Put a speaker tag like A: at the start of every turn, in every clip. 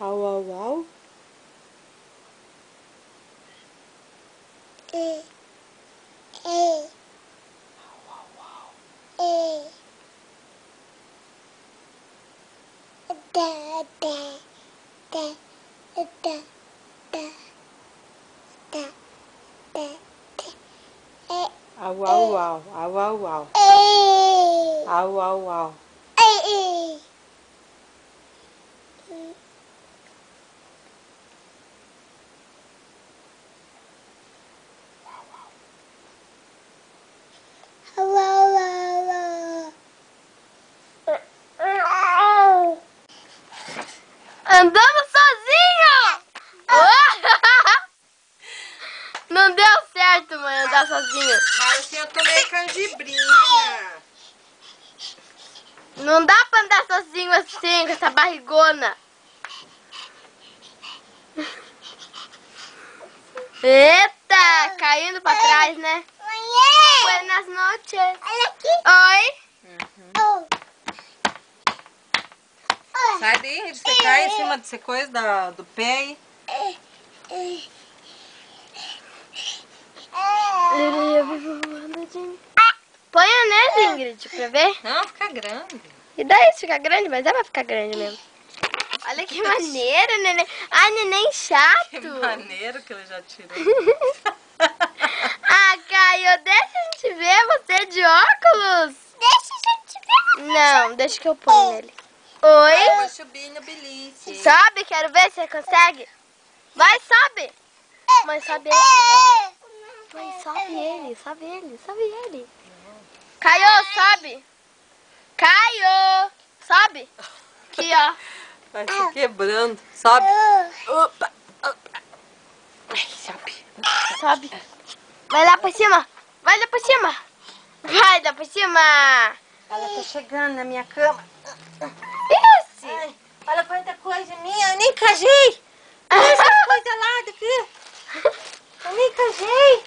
A: Au, au, au. Au, au, au. Au, au, au. Au, au, au. Au, au, au.
B: Andando sozinho! Não deu certo, mãe, andar sozinho.
A: Mas assim eu tomei cangibrinha.
B: Não dá pra andar sozinho assim, com essa barrigona. Eita, caindo pra trás, né? Buenas noches. Olha aqui. Oi.
A: Sai daí, você cai em cima dessa coisa do pé aí.
B: Ponha nele, Ingrid, pra ver.
A: Não, fica grande.
B: E daí se ficar grande, mas dá pra ficar grande mesmo. Olha que maneiro, neném. Ai, neném chato.
A: Que maneiro que ele já tirou.
B: Ah, Caio, deixa a gente ver você de óculos. Deixa a gente ver. Não, deixa que eu ponho nele. Oi?
A: Vai, vou subir no beliche.
B: Sobe, quero ver se você consegue. Vai, sobe. Mãe, sobe ele. Mãe, sobe ele, sobe ele, sobe ele. Caio, sobe. Caio, sobe. Aqui, ó.
A: Vai se quebrando. Sobe. Opa, opa. Ai, sobe.
B: Sobe. Vai lá pra cima. Vai lá pra cima. Vai lá pra cima.
A: Ela tá chegando na minha cama.
B: Isso.
A: Ai, olha quanta coisa minha. Eu nem casei. Olha essas coisas lá daqui. Eu nem casei.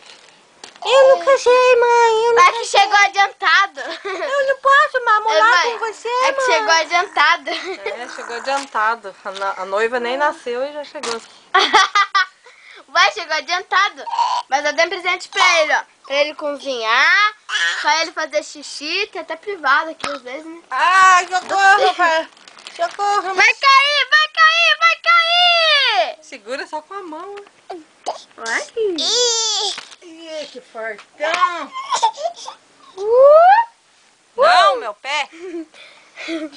A: Eu não casei, mãe. Eu não
B: É que chegou adiantado.
A: Eu não posso mamolar com você,
B: É que
A: mãe.
B: chegou adiantado.
A: É, chegou adiantado. A noiva nem nasceu e já chegou.
B: Vai, chegou adiantado. Mas eu dei um presente pra ele, ó. Pra ele cozinhar, pra ele fazer xixi. Tem até privado aqui às vezes, né?
A: Ai, socorro, pai. Socorro.
B: Vai cair, vai cair, vai cair!
A: Segura só com a mão.
B: Vai.
A: Ih, que fortão. Não, meu pé.
B: Lindo,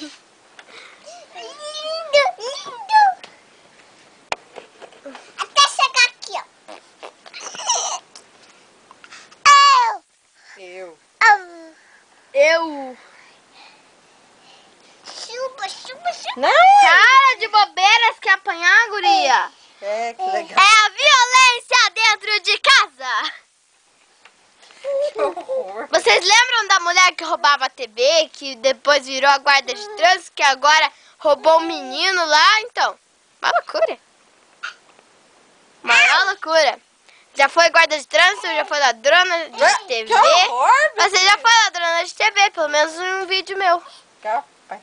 B: lindo. Até chegar aqui, ó. Eu. Chupa, chupa, chupa.
A: Não.
B: Cara de bobeiras que apanhar, guria.
A: É, que legal.
B: É a violência dentro de casa.
A: Que horror.
B: Vocês lembram da mulher que roubava a TV, que depois virou a guarda de trânsito, que agora roubou um menino lá? Então, uma loucura. Maior loucura. Já foi guarda de trânsito, já foi ladrona de TV.
A: Que horror.
B: Você já foi ladrona de TV, pelo menos em um vídeo meu.
A: Capaz.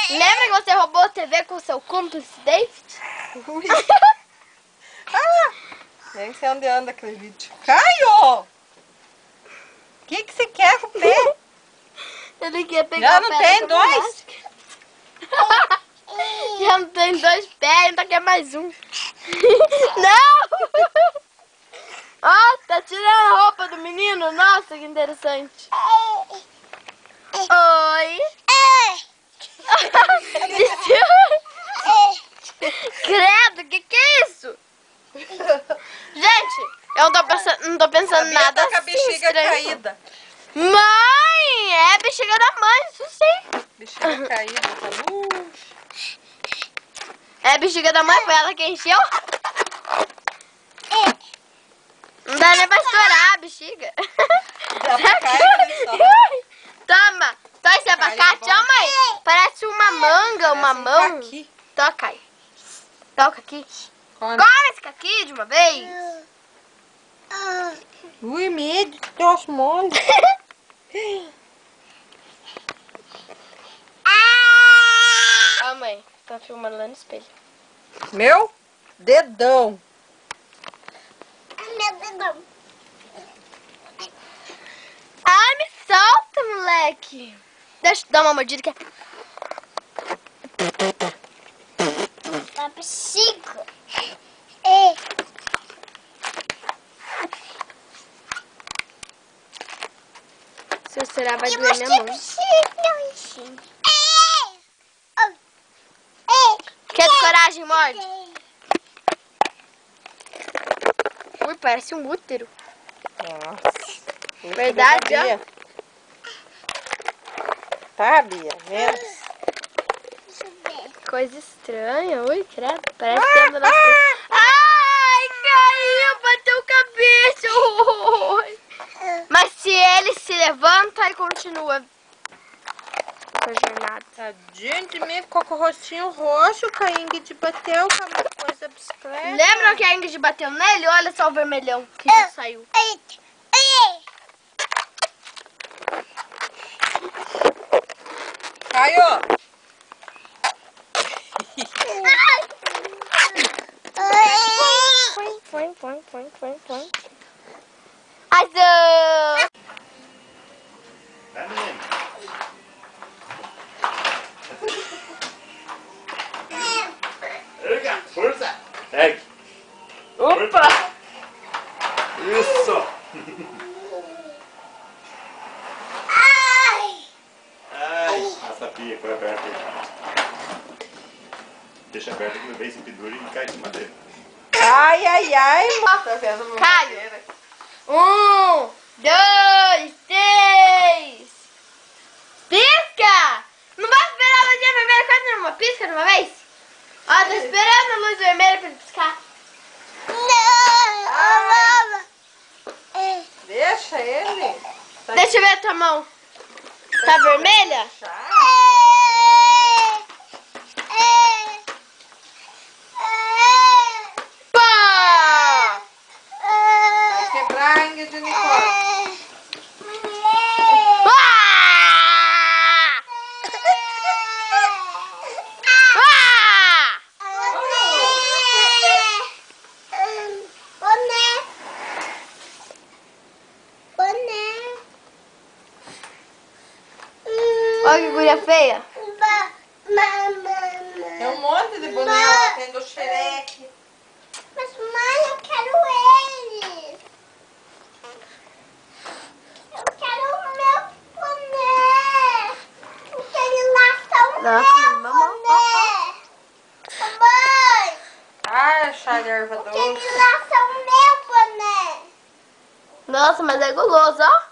B: Lembra que você roubou a TV com o seu cúmplice David?
A: Ah, nem sei onde anda aquele vídeo. Caio! O que você quer com o pé?
B: Ele quer pegar
A: Já
B: o
A: não
B: pé
A: tem
B: da
A: dois?
B: Já não tem dois pés, ainda quer mais um. Não! Ó, tá tirando a roupa do menino? Nossa, que interessante. Oi. Credo, que é isso? Gente, eu não tô pensando nada
A: Tá com a
B: assim
A: bexiga
B: estranho.
A: caída.
B: Mãe, é bexiga da mãe, isso sim.
A: Bexiga caída, tá?
B: É bexiga da mãe, foi ela que encheu? Não dá nem pra estourar a bexiga.
A: Já cai,
B: Toma, toma esse abacate, ó mãe. Parece uma manga, uma mão.
A: Aqui.
B: Toca aí. Toca aqui.
A: Come.
B: Come esse aqui de uma vez.
A: Ui, medo, troço mole.
B: Ó mãe, tá filmando lá no espelho.
A: Meu dedão.
B: Meu dedão. Ai, me solta, moleque. Deixa eu dar uma mordida aqui. Tá psico. Se eu será, vai doer minha mão. Quer de coragem, morde? Ui, parece um útero.
A: Nossa.
B: Verdade,
A: ó. Tá, Bia? Menos.
B: Deixa eu ver. Coisa estranha. Ui, credo. Parece que tem um nosso... Ai, caiu, bateu cabeça. Ui. Mas se ele se levanta e continua com a jornada.
A: Tadinho de mim, ficou com o rostinho roxo, que a Ingrid bateu com uma coisa bicicleta.
B: Lembra que a Ingrid bateu nele? Olha só o vermelhão que já saiu.
A: Caio!
B: Põe. Azul!
C: Vai, menino. Erga, força. Segue.
A: Opa!
C: Isso. Ai, essa pia foi aberta aí. Deixa aberta que vem esse pendura e cai de madeira.
A: Ai, ai, ai, mano. Tá vendo meu
B: Caio.
A: madeira?
B: 1, 2, 3. Pisca! Não vai esperar a luzinha vermelha, quase uma pisca de uma vez? Ó, tô esperando a luz vermelha pra ele piscar.
A: Deixa ele.
B: Deixa eu ver a tua mão. Tá vermelha? Pá!
A: Vai quebrar a Ingrid de Nicole.
B: Ah! Ah! Olha que guria feia.
A: Tem um monte de boneco lá, tem do Xereque.
B: Mas mãe, eu quero ele. Eu quero o meu boné. Eu quero lá o meu boné. Mãe,
A: Ai, achar erva
B: eu
A: doce.
B: quero lá o meu boné. Nossa, mas é guloso, ó.